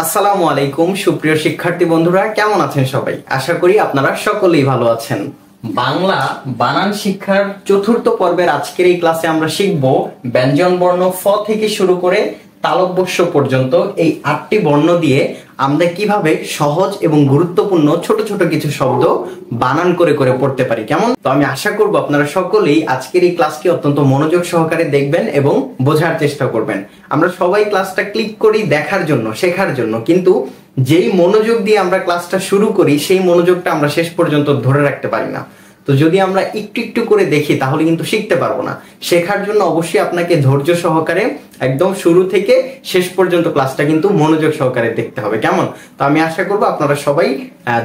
আসসালামু আলাইকুম সুপ্রিয় শিক্ষার্থী বন্ধুরা, কেমন আছেন সবাই? আশা করি আপনারা সকলেই ভালো আছেন। বাংলা বানান শিক্ষার চতুর্থ পর্বের আজকের এই ক্লাসে আমরা শিখব ব্যঞ্জন বর্ণ ফ থেকে শুরু করে তালব্য পর্যন্ত এই 8টি বর্ণ দিয়ে আমরা কিভাবে সহজ এবং গুরুত্বপূর্ণ ছোট ছোট কিছু শব্দ বানান করে করে পড়তে পারি। কেমন? তো আমি আশা করব আপনারা সকলেই আজকের এই ক্লাসটি অত্যন্ত মনোযোগ সহকারে দেখবেন এবং বোঝার চেষ্টা করবেন। আমরা সবাই ক্লাসটা ক্লিক করি দেখার জন্য, শেখার জন্য, কিন্তু যেই মনোযোগ দিয়ে আমরা ক্লাসটা শুরু করি সেই মনোযোগটা আমরা শেষ পর্যন্ত ধরে রাখতে পারি না। তো যদি আমরা একটু একটু করে দেখি তাহলে কিন্তু শিখতে পারবো না। শেখার জন্য অবশ্যই আপনাকে ধৈর্য সহকারে একদম শুরু থেকে শেষ পর্যন্ত ক্লাসটা কিন্তু মনোযোগ সহকারে দেখতে হবে। কেমন? তো আমি আশা করব আপনারা সবাই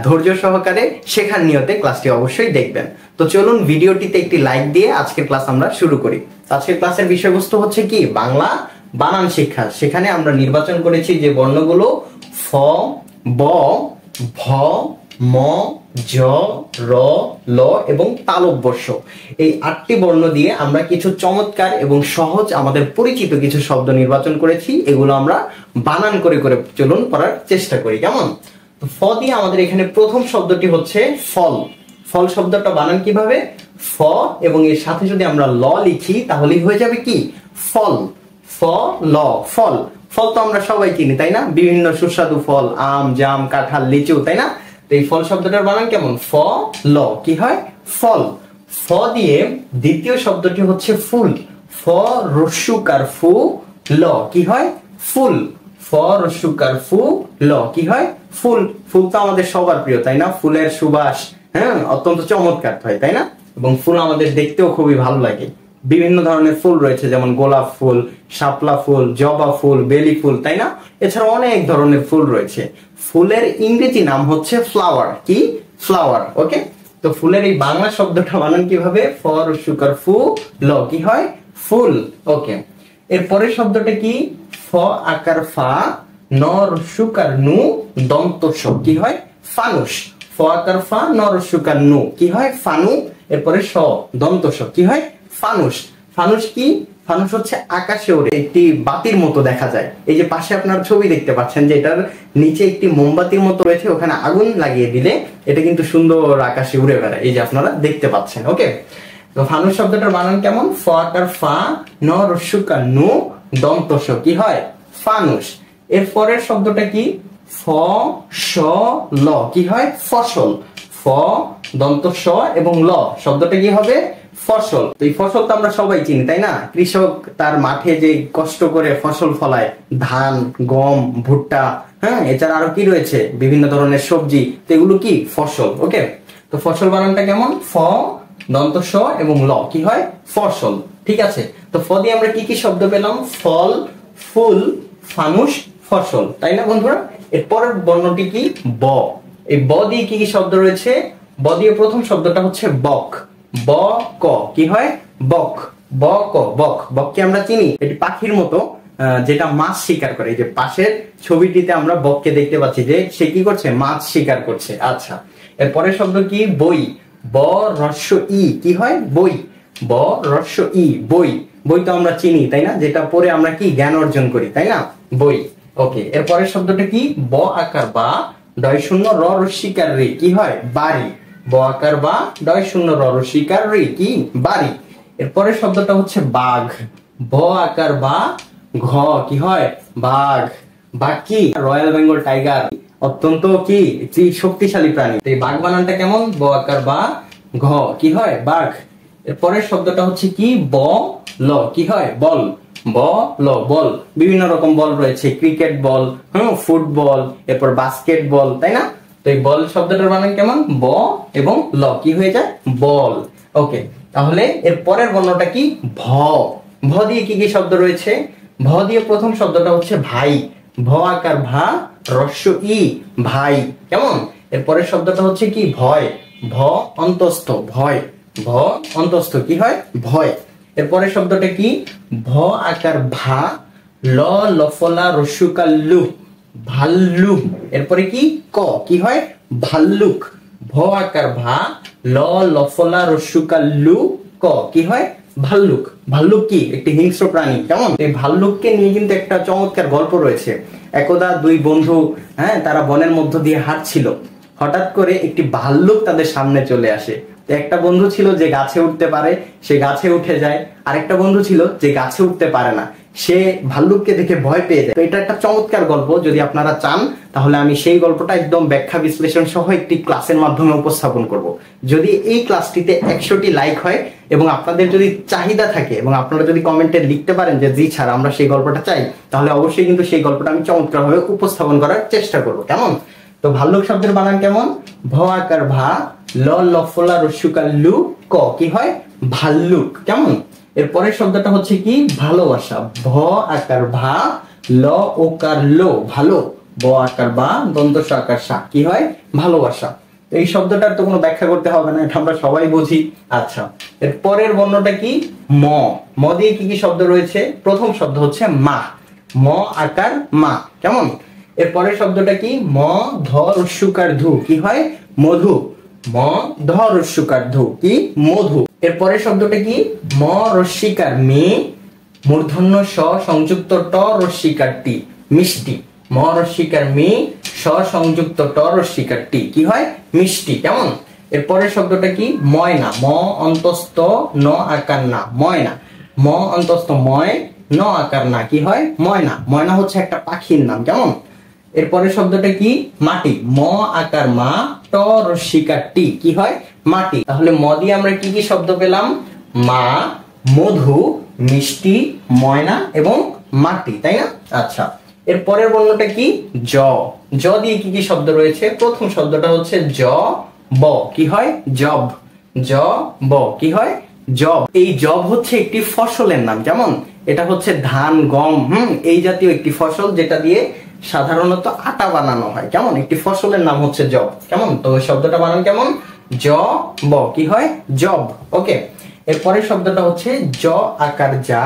ধৈর্য সহকারে শেখার নিয়তে ক্লাসটি অবশ্যই দেখবেন। তো চলুন ভিডিওটিতে একটি লাইক দিয়ে আজকের ক্লাস আমরা শুরু করি। আজকের ক্লাসের বিষয়বস্তু হচ্ছে কি? বাংলা বানান শিক্ষা। সেখানে আমরা নির্বাচন করেছি যে বর্ণগুলো ফ, ব, ভ, ম, জ, র, ল এবং তালব্য। এই 8টি বর্ণ দিয়ে আমরা কিছু চমৎকার এবং সহজ আমাদের পরিচিত কিছু শব্দ নির্বাচন করেছি। এগুলো আমরা বানান করে করে চলুন পড়ার চেষ্টা করি। কেমন? তো ফ দিয়ে আমাদের এখানে প্রথম শব্দটি হচ্ছে ফল। ফল শব্দটা বানান কিভাবে? ফ এবং এর সাথে যদি আমরা ল লিখি তাহলেই হয়ে যাবে কি? ফল। ফ ল, ফল। ফল তো আমরা সবাই চিনি, তাই না? বিভিন্ন সুস্বাদু ফল, আম, জাম, কাঁঠাল, লিচু, তাই না? এই ফল শব্দটার বানান কেমন? ফ ল, কি হয়? ফল। ফ দিয়ে দ্বিতীয় শব্দটি হচ্ছে ফুল। ফ রস্যুকার ফু, ল, কি হয়? ফুল। ফ রস্যুকার ফু, ল, কি হয়? ফুল। ফুল তো আমাদের সবার প্রিয়, তাই না? ফুলের সুবাস অত্যন্ত চমৎকার হয়, তাই না? এবং ফুল আমাদের দেখতেও খুবই ভালো লাগে। বিভিন্ন ধরনের ফুল রয়েছে, যেমন গোলাপ ফুল, শাপলা ফুল, জবা ফুল, বেলি ফুল, তাই না? এছাড়া অনেক ধরনের ফুল রয়েছে। ফুলের ইংরেজি নাম হচ্ছে ফ্লাওয়ার। কি? ফ্লাওয়ার। ওকে, তো ফুলের এই বাংলা শব্দটা বানান কিভাবে? ফ রস্যুকার ফু, ল, কি হয়? ফুল। ওকে, এর পরের শব্দটা কি? ফ আকার ফা, ন রস্যুকার নু, দন্ত স, কি হয়? ফানুস। ফ আকার ফা, ন রস্যুকার নু, কি হয়? ফানু। এরপরে স দন্ত স, কি হয়? ফানুস। ফানুস কি? ফানুস হচ্ছে আকাশে ওড়ে একটি বাতির মতো দেখা যায়। এই যে পাশে আপনার ছবি দেখতে পাচ্ছেন যে এটার নিচে একটি মোমবাতির মতো রয়েছে, ওখানে আগুন লাগিয়ে দিলে এটা কিন্তু সুন্দর আকাশে উড়ে বেড়ায়, এই যে আপনারা দেখতে পাচ্ছেন। ওকে, তো ফানুস শব্দটার বানান কেমন? ফ আকার ফা, ন রস্যুকার নু, দন্ত স, কি হয়? ফানুস। এর পরের শব্দটা কি? ফ স ল, কি হয়? ফসল। ফ দন্ত স এবং ল, শব্দটা কি হবে? ফসল। তো এই ফসল তো আমরা সবাই চিনি, তাই না? কৃষক তার মাঠে যে কষ্ট করে ফসল ফলায়, ধান, গম, ভুট্টা, এছাড়া আরো কি রয়েছে? বিভিন্ন ধরনের সবজি, তো এগুলো কি? ফসল। ওকে, তো ফসল বানানটা কেমন? ফ দন্ত স এবং ল, কি হয়? ফসল। ঠিক আছে, তো ফ দিয়ে আমরা কি কি শব্দ পেলাম? ফল, ফুল, ফানুস, ফসল, তাই না বন্ধুরা? এর পরের বর্ণটি কি? ব। এই ব দিয়ে কি কি শব্দ রয়েছে? ব দিয়ে প্রথম শব্দটা হচ্ছে বক। ব ক, কি হয়? বক। ব ক, বক। বককে আমরা চিনি, এটি পাখির মতো যেটা মাছ শিকার করে। এই যে পাশের ছবিটিতে আমরা বককে দেখতে পাচ্ছি যে সে কি করছে? মাছ শিকার করছে। আচ্ছা, এর পরের শব্দ কি? বই। ব রস্য ই, কি হয়? বই। ব রস্য ই, বই। বই তো আমরা চিনি, তাই না? যেটা পড়ে আমরা কি জ্ঞান অর্জন করি, তাই না? বই। ওকে, এর পরের শব্দটা কি? ব আকার বা, ডয় শূন্য র রস্যিকার রে, কি হয়? বাড়ি। ব আকার বা, ডয় শূন্য র রস্যিকার রে, কি? বাড়ি। এর পরের শব্দটা হচ্ছে বাঘ। ব আকার বা, ঘ, কি হয়? বাঘ। বাঘ কি? রয়্যাল বেঙ্গল টাইগার, অত্যন্ত কি শক্তিশালী প্রাণী। এই বাঘ বানানটা কেমন? ব আকার বা, ঘ, কি হয়? বাঘ। এর পরের শব্দটা হচ্ছে কি? ব ল, কি হয়? বল। ব ল, বল। বিভিন্ন রকম বল রয়েছে, ক্রিকেট বল, ফুটবল, এরপর বাস্কেটবল, তাই না? তো এই বল শব্দটার বানান কেমন? ব এবং ল, কি হয়ে যায়? বল। ওকে, তাহলে এর পরের বর্ণটা কি? ভ। ভ দিয়ে কি কি শব্দ রয়েছে? ভ দিয়ে প্রথম শব্দটা হচ্ছে ভাই। ভ আকার ভা, রস্য ই, ভাই। কেমন? এর পরের শব্দটা হচ্ছে কি? ভয়। ভ অন্তস্থ, ভয়। ভ অন্তস্থ, কি হয়? ভয়। এরপরের শব্দটা কি? ভ আকার ভা, ল লফলা রস্যুকার লু, ভাল্লু। এরপরে কি? ক, কি হয়? ভাল্লুক। ভ আকার ভা, ল লফলা রস্যুকার লু, ক, কি হয়? ভাল্লুক। ভাল্লুক কি? একটি হিংস্র প্রাণী। কেমন? এই ভাল্লুককে নিয়ে কিন্তু একটা চমৎকার গল্প রয়েছে। একদা দুই বন্ধু, হ্যাঁ, তারা বনের মধ্য দিয়ে হাঁটছিল। হঠাৎ করে একটি ভাল্লুক তাদের সামনে চলে আসে। একটা বন্ধু ছিল যে গাছে উঠতে পারে, সে গাছে উঠে যায়। আরেকটা বন্ধু ছিল যে গাছে উঠতে পারে না, সে ভাল্লুককে দেখে ভয় পেয়ে যায়। তো এটা একটা চমৎকার গল্প। যদি আপনারা চান তাহলে আমি সেই গল্পটা একদম ব্যাখ্যা বিশ্লেষণ সহ একটি ক্লাসের মাধ্যমে উপস্থাপন করব। যদি এই ক্লাসটিতে 100টি লাইক হয় এবং আপনাদের যদি চাহিদা থাকে এবং আপনারা যদি কমেন্টে লিখতে পারেন যে জি স্যার আমরা সেই গল্পটা চাই, তাহলে অবশ্যই কিন্তু সেই গল্পটা আমি চমৎকারভাবে উপস্থাপন করার চেষ্টা করব। কেমন? তো ভাল্লুক শব্দের বানান কেমন? ভ আকার ভা, ল লফলা রস্যুকার লু, ক কি হয়? ভাল্লুক। কেমন? এর পরের শব্দটা হচ্ছে কি? ভালোবাসা। ভ আকার ভা, ল ওকার লো, ভালো। ব আকার বা, দন্ত স আকার সা, কি হয়? ভালোবাসা। এই শব্দটার তো কোনো ব্যাখ্যা করতে হবে না, এটা আমরা সবাই বুঝি। আচ্ছা, এর পরের বর্ণটা কি? ম। ম দিয়ে কি কি শব্দ রয়েছে? প্রথম শব্দ হচ্ছে মা। ম আকার মা। কেমন? এর পরের শব্দটা কি? ম ধ রস্যুকার ধু, কি হয়? মধু। ম ধ রস্যুকার ধু, কি? মধু। এর পরের শব্দটা কি? ম রস্যিকার মে, মূর্ধন্য স সংযুক্ত ট রস্যিকার টি, মিষ্টি। ম রস্যিকার মে, স সংযুক্ত ট রস্যিকার টি, কি হয়? মিষ্টি। কেমন? এর পরের শব্দটা কি? ময়না। ম অন্তস্থ ন আকার না, ময়না। ম অন্তস্থ ময়, ন আকার না, কি হয়? ময়না। ময়না হচ্ছে একটা পাখির নাম। কেমন? এরপরের শব্দটা কি? মাটি। ম আকার মা, ট রস্যিকার টি, কি হয়? মাটি। তাহলে ম দিয়ে আমরা কি কি শব্দ পেলাম? মা, মধু, মিষ্টি, ময়না এবং মাটি, তাই না? আচ্ছা, এর পরের বর্ণটা কি? জ। জ দিয়ে কি কি শব্দ রয়েছে? প্রথম শব্দটা হচ্ছে জ ব, কি হয়? জব। জ ব, কি হয়? জব। এই জব হচ্ছে একটি ফসলের নাম। কেমন? এটা হচ্ছে ধান, গম, এই জাতীয় একটি ফসল, যেটা দিয়ে সাধারণত আটা বানানো হয়। কেমন? একটি ফসলের নাম হচ্ছে জব। কেমন? তো ওই শব্দটা বানান কেমন? জ ব, কি হয়? জব। ওকে, এরপরের শব্দটা হচ্ছে জ আকার যা,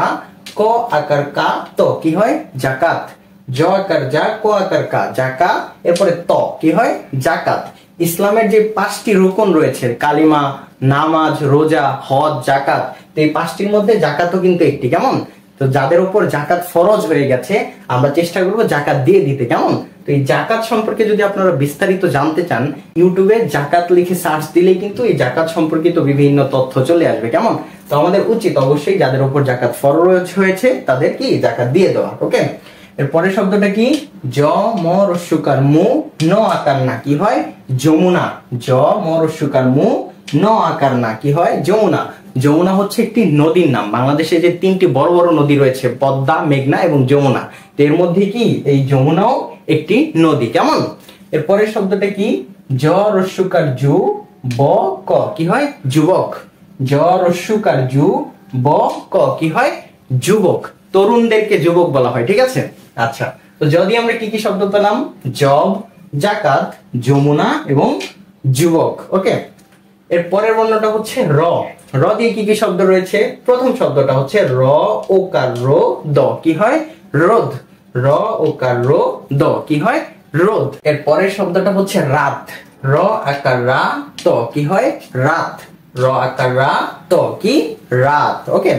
ক আকার কা, ত, কি হয়? জাকাত। জ আকার যা, ক আকার কা, জাকাত। এরপরে ত, কি হয়? জাকাত। ইসলামের যে 5টি রুকন রয়েছে, কালিমা, নামাজ, রোজা, হজ, জাকাত, তো এই 5টির মধ্যে জাকাতও কিন্তু একটি। কেমন? তো যাদের উপর জাকাত ফরজ হয়ে গেছে, আমরা চেষ্টা করবো জাকাত দিয়ে দিতে। কেমন? তো এই জাকাত সম্পর্কে যদি আপনারা বিস্তারিত জানতে চান, ইউটিউবে জাকাত লিখে সার্চ দিলেই কিন্তু এই জাকাত সম্পর্কিত বিভিন্ন তথ্য চলে আসবে। কেমন? তো আমাদের উচিত অবশ্যই যাদের উপর জাকাত ফরজ হয়েছে তাদের কি জাকাত দিয়ে দেওয়া। ওকে, এর পরের শব্দটা কি? জ ম রস্যুকার মু, ন আকার না, কি হয়? যমুনা। জ ম রস্যুকার মু, ন আকার না, কি হয়? যমুনা। যমুনা হচ্ছে একটি নদীর নাম। বাংলাদেশে যে 3টি বড় বড় নদী রয়েছে, পদ্মা, মেঘনা এবং যমুনা, এর মধ্যে কি এই যমুনাও একটি নদী। কেমন? এর পরের শব্দটা কি? জ রস্যুকার জু, ব ক, কি হয়? যুবক। জ রস্যুকার জু, ব ক, কি হয়? যুবক। তরুণদেরকে যুবক বলা হয়। ঠিক আছে? আচ্ছা, তো যদি আমরা কি কি শব্দ পেলাম? জব, জাকাত, যমুনা এবং যুবক। ওকে, এর পরের বর্ণটা হচ্ছে র। র দিয়ে কি কি শব্দ রয়েছে? প্রথম শব্দটা হচ্ছে র ওকার রো দ, কি হয়? রোদ। র ওকার রো দ, কি হয়? রোদ। এর পরের শব্দটা হচ্ছে রাত। র আকার রা ত, কি হয়? রাত। র আকার রা ত, কি? রাত। ওকে,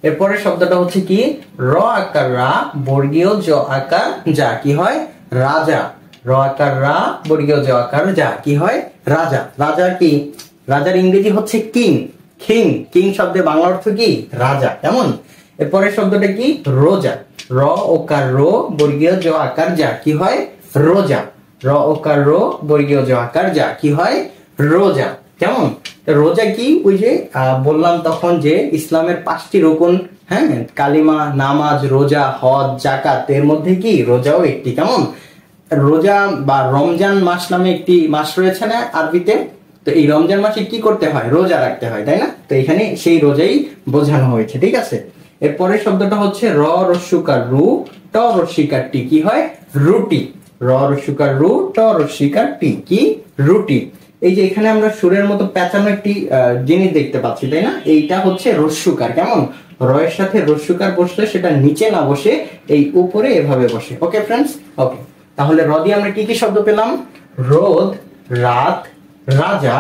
এর পরের শব্দটা হচ্ছে কি? র আকার রা বর্গীয় জ আকার যা, কি হয়? রাজা। র আকার রা বর্গীয় জ আকার যা, কি হয়? রাজা। রাজা কি? রাজার ইংরেজি হচ্ছে কিং। কিং। কিং শব্দের বাংলা অর্থ কি? রাজা। কেমন? এরপরের শব্দটা কি? রোজা। র ওকার রো বর্গীয় জ আকার যা, কি হয়? রোজা। র ওকার রো বর্গীয় জ আকার যা, কি হয়? রোজা। কেমন? রোজা কি? ওই যে বললাম তখন যে ইসলামের 5টি রুকন, হ্যাঁ, কালিমা, নামাজ, রোজা, হজ, জাকাত, এর মধ্যে কি রোজাও একটি। কেমন? রোজা বা রমজান মাস নামে একটি মাস রয়েছে না আরবিতে? তো এই রমজান মাসে কি করতে হয়? রোজা রাখতে হয়, তাই না? তো এখানে সেই রোজাই বোঝানো হয়েছে। ঠিক আছে, এরপরের শব্দটা হচ্ছে র রস্যুকার রু, ট রস্যিকার টি, কি হয়? রুটি। র রস্যুকার রু, ট রস্যিকার টি, কি? রুটি। এই যে এখানে আমরা সুরের মতো পেঁচানো একটি জিনিস দেখতে পাচ্ছি, তাই না? এইটা হচ্ছে রস্যুকার। কেমন? র এর সাথে রস্যুকার বসলে সেটা নিচে না বসে এই উপরে এভাবে বসে। Okay friends? ওকে, তাহলে র দিয়ে আমরা কি কি শব্দ পেলাম? রোদ, রাত, রাজা,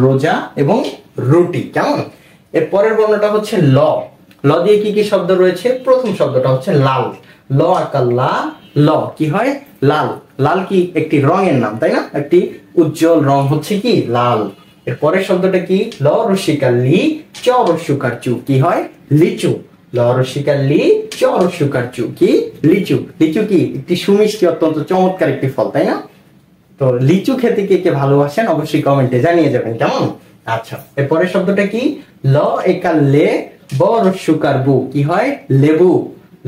রোজা এবং রুটি। কেমন? এর পরের বর্ণটা হচ্ছে ল। ল দিয়ে কি কি শব্দ রয়েছে? প্রথম শব্দটা হচ্ছে লাল। ল আকার লা, ল কি হয় লাল। লাল কি একটি রঙের নাম, তাই না? একটি উজ্জ্বল রং হচ্ছে কি লাল। এর পরের শব্দটা কি ল রসিকার লি চ রস্যকার চু কি হয় লিচু। ল রসিকার লি চ রস্যকার চু কি লিচু। লিচু কি একটি সুমিষ্টি অত্যন্ত চমৎকার একটি ফল, তাই না? তো লিচু খেতে কে কে ভালোবাসেন অবশ্যই কমেন্টে জানিয়ে যাবেন, কেমন? আচ্ছা, এর পরের শব্দটা কি ল একার লে ব রস্যকার বু কি হয় লেবু।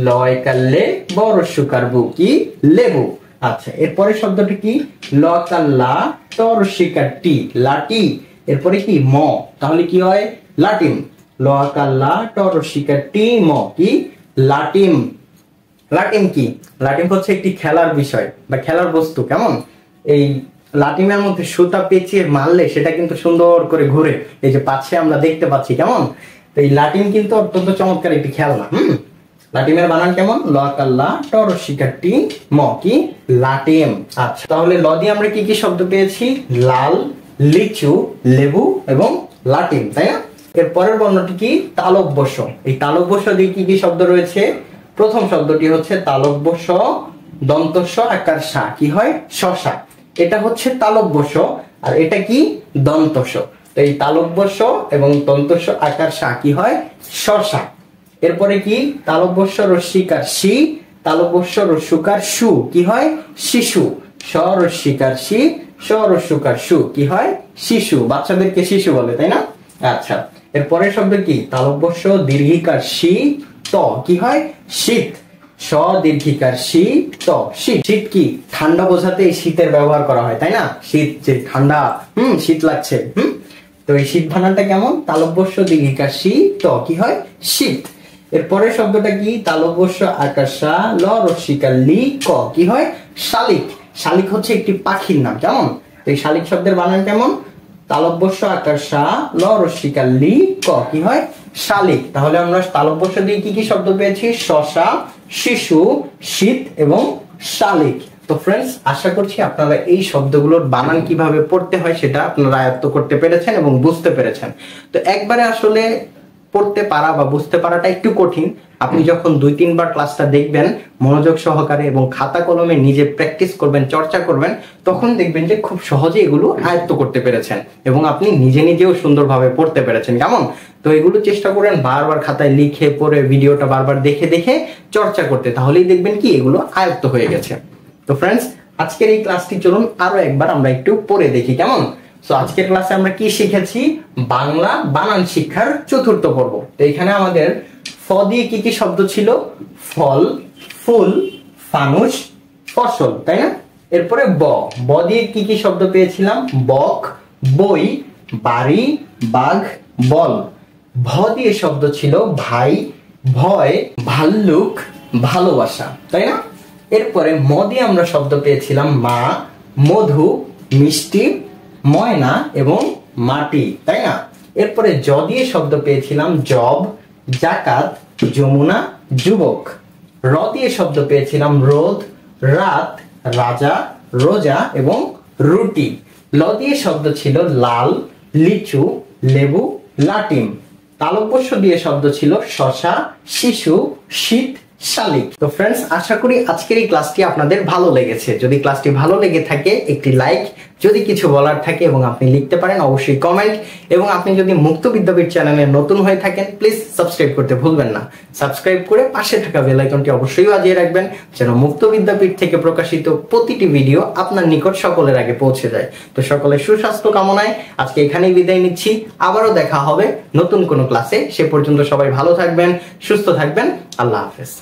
ল একার লে ব রস্যকার বু কি লেবু। আচ্ছা, এর পরের শব্দটা কি ল কার লা ট রস্যকার টি লাটি। এরপরে কি ম, তাহলে কি হয় লাটিম। ল আকার লা ট রস্যকার টি ম কি লাটিম। লাটিম কি? লাটিম হচ্ছে একটি খেলার বিষয় বা খেলার বস্তু, কেমন? এই লাটিমের মধ্যে সুতা পেঁচিয়ে মারলে সেটা কিন্তু সুন্দর করে ঘুরে, এই যে পাচ্ছে আমরা দেখতে পাচ্ছি, কেমন? তো এই লাটিম কিন্তু অত্যন্ত চমৎকার একটি খেলনা। লাটিমের বানান কেমন? ল আকার লা ট রস্যকার টি ম কি লাটিম। আচ্ছা, তাহলে ল দিয়ে আমরা কি কি শব্দ পেয়েছি? লাল, লিচু, লেবু এবং লাটিম, তাই না? এর পরের বর্ণটি কি তালব্য স। এই তালব্য স দিয়ে কি কি শব্দ রয়েছে? প্রথম শব্দটি হচ্ছে তালব্য স দন্ত স আকার সা কি হয় শশা। এটা হচ্ছে তালব্য স আর এটা কি দন্ত স। তো এই তালব্য স এবং দন্ত স আকার সা কি হয় শশা। এরপরে কি তালব্য স রস্যিকার সি তালব্য স রস্যকার সু কি হয় শিশু। স রস্যিকার সি স রস্যকার সু কি হয় শিশু। বাচ্চাদেরকে শিশু বলে, তাই না? আচ্ছা, এর পরের শব্দ কি তালব্য স দীর্ঘিকার সি ত কি হয় শীত। স দীর্ঘিকার শী ত শীত। শীত কি ঠান্ডা বোঝাতে এই শীতের ব্যবহার করা হয়, তাই না? শীত যে ঠান্ডা, শীত লাগছে। তো এই শীত বানানটা কেমন? তালব্য স দীর্ঘিকার শী ত কি হয় শীত। এর পরের শব্দটা কি তালব্য স আকার সা ল রস্যকার লি ক কি হয় শালিক। শালিক হচ্ছে একটি পাখির নাম, কেমন? তো এই শালিক শব্দের বানান কেমন? তালব্য স আকার সা ল রস্যকার লি ক কি হয় শালিক। তাহলে আমরা তালব্য স দিয়ে কি কি শব্দ পেয়েছি? শশা, শিশু, শীত এবং শালিক। তো ফ্রেন্ডস, আশা করছি আপনারা এই শব্দগুলোর বানান কিভাবে পড়তে হয় সেটা আপনারা আয়ত্ত করতে পেরেছেন এবং বুঝতে পেরেছেন। তো একবারে আসলে পড়তে পারা বা বুঝতে পারাটা একটু কঠিন। আপনি যখন 2-3 বার ক্লাসটা দেখবেন মনোযোগ সহকারে এবং খাতা কলমে নিজে প্র্যাকটিস করবেন, চর্চা করবেন, তখন দেখবেন যে খুব সহজে এগুলো আয়ত্ত করতে পেরেছেন এবং আপনি নিজে নিজেও সুন্দরভাবে পড়তে পেরেছেন, কেমন? তো এগুলো চেষ্টা করেন বারবার খাতায় লিখে পড়ে ভিডিওটা বারবার দেখে দেখে চর্চা করতে, তাহলেই দেখবেন কি এগুলো আয়ত্ত হয়ে গেছে। তো ফ্রেন্ডস, আজকের এই ক্লাসটি চলুন আরো একবার আমরা একটু পড়ে দেখি, কেমন? তো আজকের ক্লাসে আমরা কি শিখেছি? বাংলা বানান শিক্ষার চতুর্থ পর্ব। তো এখানে আমাদের ফ দিয়ে কি কি শব্দ ছিল? ফল, ফুল, ফানুস, ফসল, তাই না? এরপরে ব দিয়ে কি কি শব্দ পেয়েছিলাম? বক, বই, বাড়ি, বাঘ, বল। ভ দিয়ে শব্দ ছিল ভাই, ভয়, ভাল্লুক, ভালোবাসা, তাই না? এরপরে ম দিয়ে আমরা শব্দ পেয়েছিলাম মা, মধু, মিষ্টি, ময়না এবং মাটি, তাই না? এরপরে জ দিয়ে শব্দ পেয়েছিলাম জব, জাকাত, যমুনা, যুবক। র দিয়ে শব্দ পেয়েছিলাম রোদ, রাত, রাজা, রোজা এবং রুটি। ল দিয়ে শব্দ ছিল লাল, লিচু, লেবু, লাটিম। তালব্য স দিয়ে শব্দ ছিল শশা, শিশু, শীত, শালিক। তো ফ্রেন্ডস, আশা করি আজকের এই ক্লাসটি আপনাদের ভালো লেগেছে। যদি ক্লাসটি ভালো লেগে থাকে একটি লাইক, যদি কিছু বলার থাকে এবং আপনি লিখতে পারেন অবশ্যই কমেন্ট, এবং আপনি যদি মুক্ত বিদ্যাপীঠ চ্যানেলে নতুন হয়ে থাকেন প্লিজ সাবস্ক্রাইব করতে ভুলবেন না। সাবস্ক্রাইব করে পাশে থাকা বেল আইকনটি অবশ্যই বাজিয়ে রাখবেন যেন মুক্ত বিদ্যাপীঠ থেকে প্রকাশিত প্রতিটি ভিডিও আপনার নিকট সকলের আগে পৌঁছে যায়। তো সকলের সুস্বাস্থ্য কামনায় আজকে এখানেই বিদায় নিচ্ছি। আবারও দেখা হবে নতুন কোনো ক্লাসে। সে পর্যন্ত সবাই ভালো থাকবেন, সুস্থ থাকবেন। আল্লাহ হাফেজ।